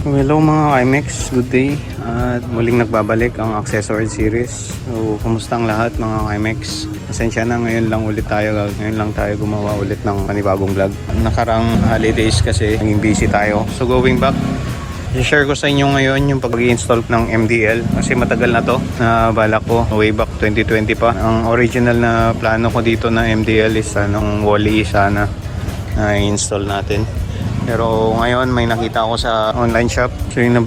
Hello mga IMEX, good day at muling nagbabalik ang Accessory Series. So, kumusta ang lahat mga IMEX? Pasensya na, ngayon lang tayo gumawa ulit ng panibagong vlog. Nakarang holidays kasi naging busy tayo. So going back, i-share ko sa inyo ngayon yung pag-install ng MDL kasi matagal na to na balak ko, way back 2020 pa. Ang original na plano ko dito na MDL is Wally sana na i-install natin. Pero ngayon may nakita ako sa online shop. So yung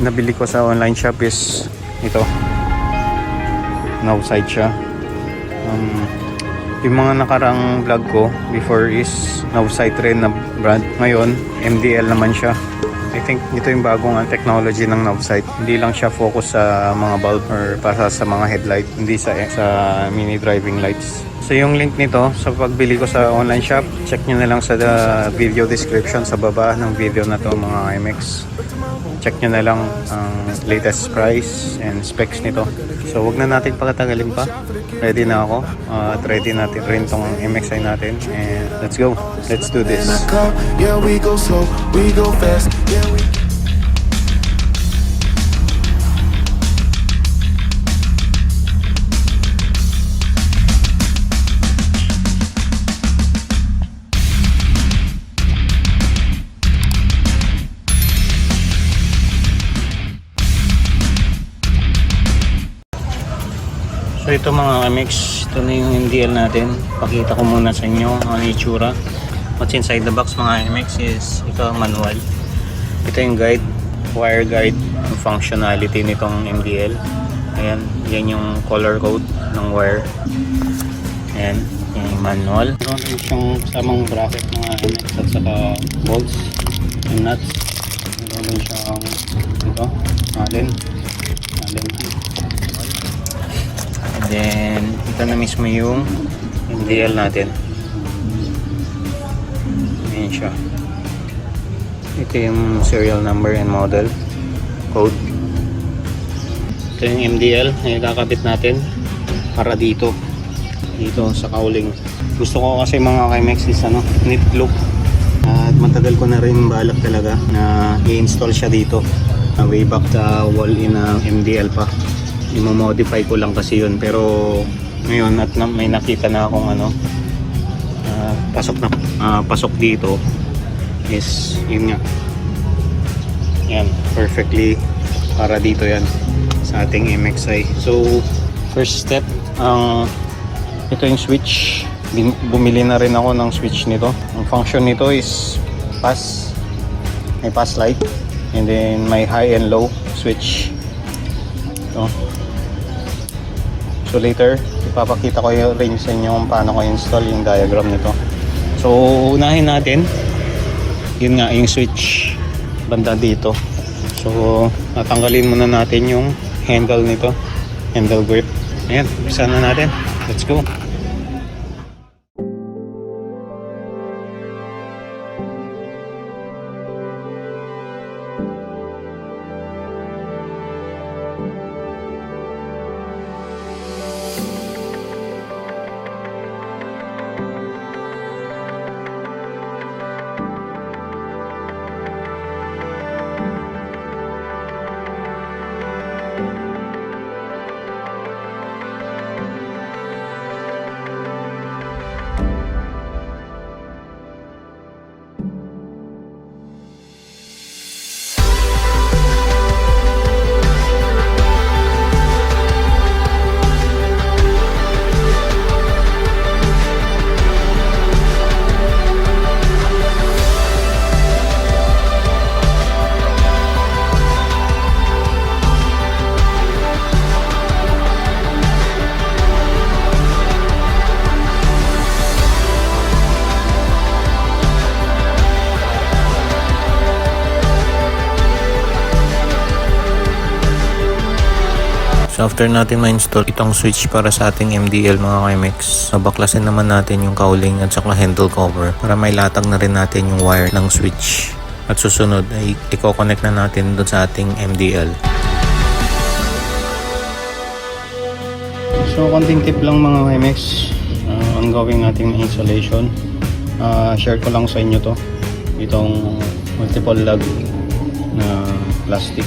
nabili ko sa online shop is ito. Novsite siya. Yung mga nakarang vlog ko before is Novsite rin na brand. Ngayon MDL naman siya. I think ito yung bagong technology ng Novsite. Hindi lang siya focus sa mga bulb or para sa mga headlight, hindi sa mini driving lights. So yung link nito sa pagbili ko sa online shop, check nyo na lang sa video description sa baba ng video na to mga IMEX. Check nyo na lang ang latest price and specs nito. So wag na natin pagkatagalin pa. Ready na ako at ready natin rin tong MXI natin, and let's go. Let's do this. Yeah, we go slow, we go fast. Yeah, we So ito mga MX, ito na yung MDL natin. Pakita ko muna sa inyo ang itsura. What's inside the box mga MX is ito ang manual. Ito yung guide, wire guide, yung functionality nitong MDL. Ayan, yan yung color code ng wire. Ayan, yan yung manual. Meron rin siyang kasamang bracket mga MX at saka bolts and nuts. Meron rin siyang ito, allen. Then, ito na mismo yung MDL natin. Ayan siya. Ito yung serial number and model code. Ito yung MDL na ikakabit natin para dito sa cowling. Gusto ko kasi mga Kimex is neat look. At matagal ko na rin balak talaga na i-install siya dito. Way back sa wall in MDL pa. I-modify ko lang kasi yun, pero ngayon at may nakita na akong pasok dito is yun nga, yan, perfectly para dito yan sa ating MXI. So first step, ito yung switch. Bumili na rin ako ng switch nito. Ang function nito is may pass light, and then may high and low switch. So later, ipapakita ko rin sa inyo kung paano ko install yung diagram nito. So unahin natin, yun nga yung switch banda dito. So natanggalin muna natin yung handle nito, handle grip. Ayan, umpisa na natin. Let's go. So after natin ma-install itong switch para sa ating MDL mga Kimex, baklasin naman natin yung cowling at saka handle cover para may latag na rin natin yung wire ng switch. At susunod ay i-connect na natin doon sa ating MDL. So konting tip lang mga Kimex, ang gawing nating installation. Share ko lang sa inyo to, itong multiple lug na plastic.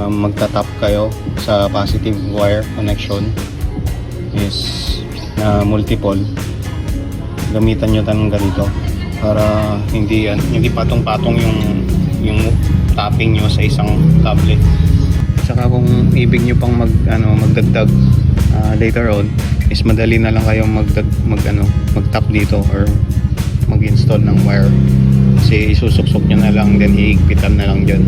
Magtatap kayo sa positive wire connection is na multiple. Gamitan nyo ng ganito para hindi patong-patong yung tapping nyo sa isang tablet. Saka kung ibig nyo pang magdagdag later on is madali na lang kayo mag-tap dito or mag-install ng wire. Kasi isusuksok nyo na lang, then iigpitan na lang dyan.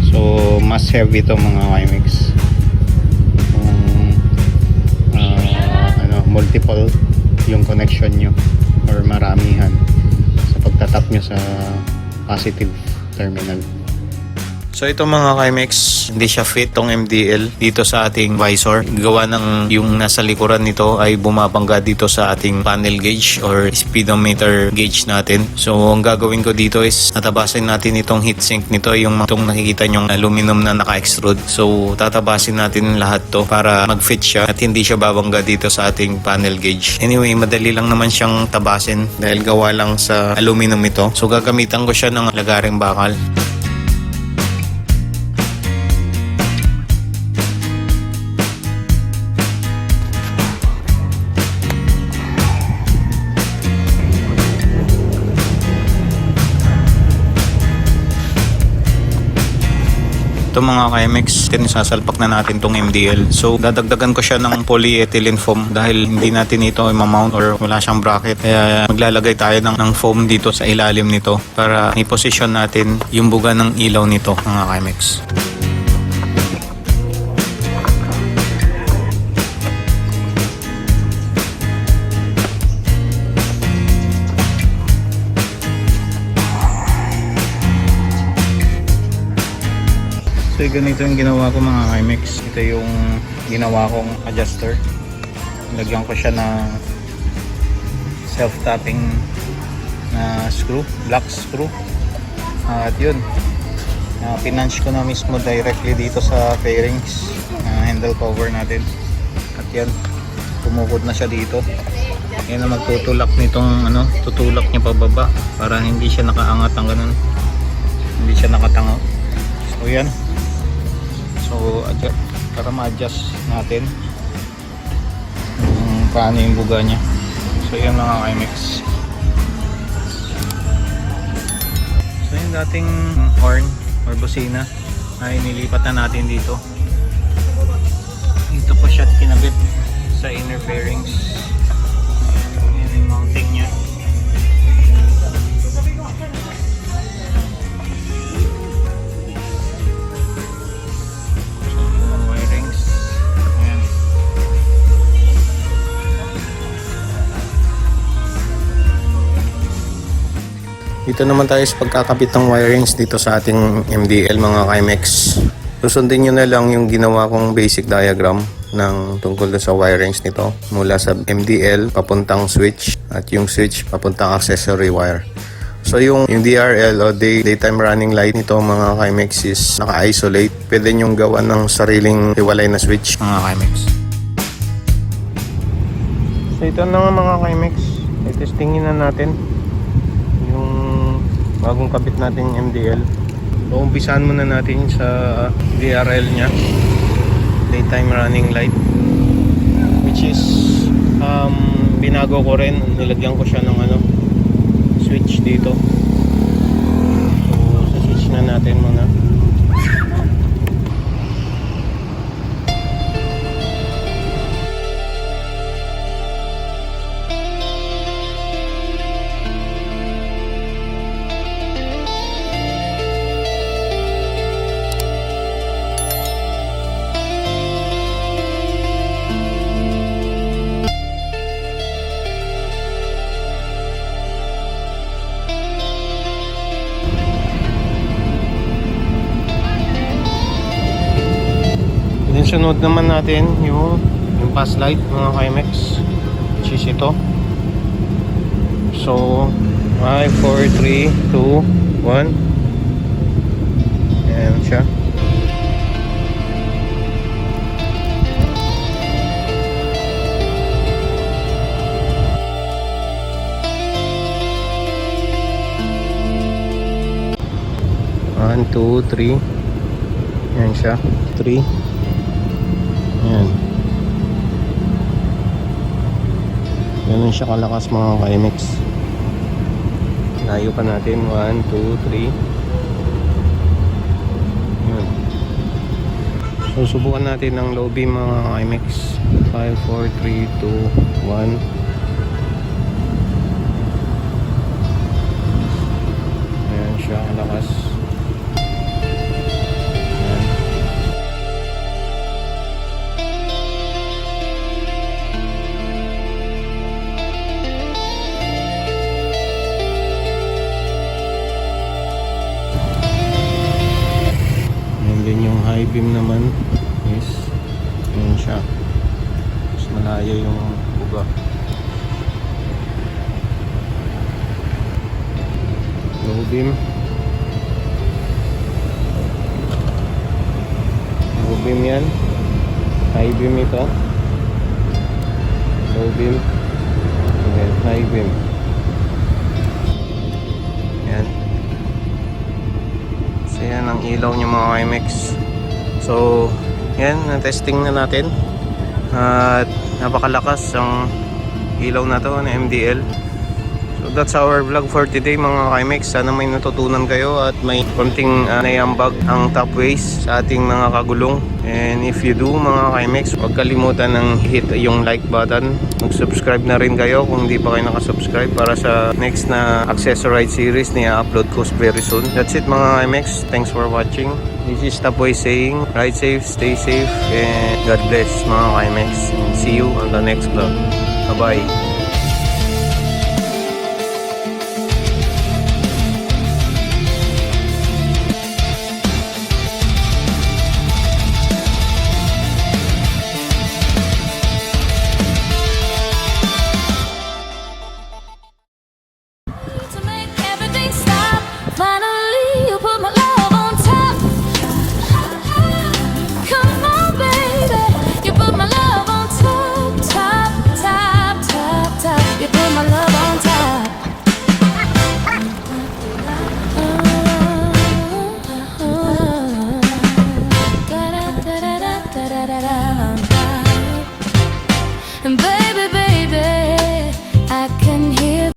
So must have ito mga WiMix. Kung multiple yung connection nyo or maramihan sa pagtatap nyo sa positive terminal. So ito mga WiMix, hindi siya fit tong MDL dito sa ating visor. Gawa ng yung nasa likuran nito ay bumabangga dito sa ating panel gauge or speedometer gauge natin. So ang gagawin ko dito is tatabasin natin itong heatsink nito, yung itong nakikita nyong aluminum na naka-extrude. So tatabasin natin lahat to para mag-fit siya at hindi siya babangga dito sa ating panel gauge. Anyway, madali lang naman siyang tabasin dahil gawa lang sa aluminum ito. So gagamitan ko siya ng lagaring bakal. Ito mga WiMix, sasalpak na natin tong MDL. So dadagdagan ko siya ng polyethylene foam dahil hindi natin ito i-mount or wala siyang bracket. Kaya maglalagay tayo ng foam dito sa ilalim nito para i-position natin yung buga ng ilaw nito mga WiMix. So ganito yung ginawa ko mga WiMix. Ito yung ginawa kong adjuster. Lagyan ko siya ng self-tapping na screw, black screw. At yun, pinunch ko na mismo directly dito sa fairings, handle cover natin. At yan, tumukod na siya dito. Yan na magtutulak nitong tutulak niya pababa para hindi siya nakaangat ang ganun. Hindi siya nakatango. So yan. So para ma-adjust natin paano yung buga niya. So yan mga WiMix. So yung dating horn or busina ay nilipat na natin dito. Dito po siya kinabit sa inner fairings. Yan yung mounting niya. Dito naman tayo sa pagkakabit ng wirings dito sa ating MDL mga WiMix. Susundin nyo na lang yung ginawa kong basic diagram ng tungkol sa wirings nito mula sa MDL papuntang switch at yung switch papuntang accessory wire. So yung DRL o daytime running light nito mga WiMix is naka-isolate. Pwede nyong gawa ng sariling hiwalay na switch mga WiMix. So ito na nga mga WiMix. I-testingin na natin bagong kabit natin yung MDL. So umpisahan muna natin sa DRL nya, daytime running light, which is binago ko rin, nilagyan ko siya ng switch dito. So sa switch na natin muna. Sunod naman natin yung pass light mga WiMix, which is ito. So 5, 4, 3, 2, 1. Ayan siya. 1, 2, 3. Yan siya. 3. Yan. Ganun siya kalakas mga Kimex. Layo pa natin. 1, 2, 3. Yan. So subukan natin ng low beam mga Kimex. 5, 4, 3, 2, 1. Ayan siya kalakas. Ayan. And then yung high beam naman is yun siya. Mas malayo yung buga. Low beam. Low beam yan. High beam ito. Low beam. Okay, high beam. Yan. So yan ang ilaw niya mga Kimex. So yan, na-testing na natin. At napakalakas ang ilaw na to na MDL. So that's our vlog for today mga Kimex. Sana may natutunan kayo at may konting naiambag ang top ways sa ating mga kagulong. And if you do mga Kimex, huwag kalimutan ng hit yung like button. Mag-subscribe na rin kayo kung hindi pa kayo nakasubscribe para sa next na Accessoride series na i-upload ko very soon. That's it mga Kimex. Thanks for watching. This is Tapoy saying, ride safe, stay safe, and God bless mga Kimex. And see you on the next vlog. Bye-bye.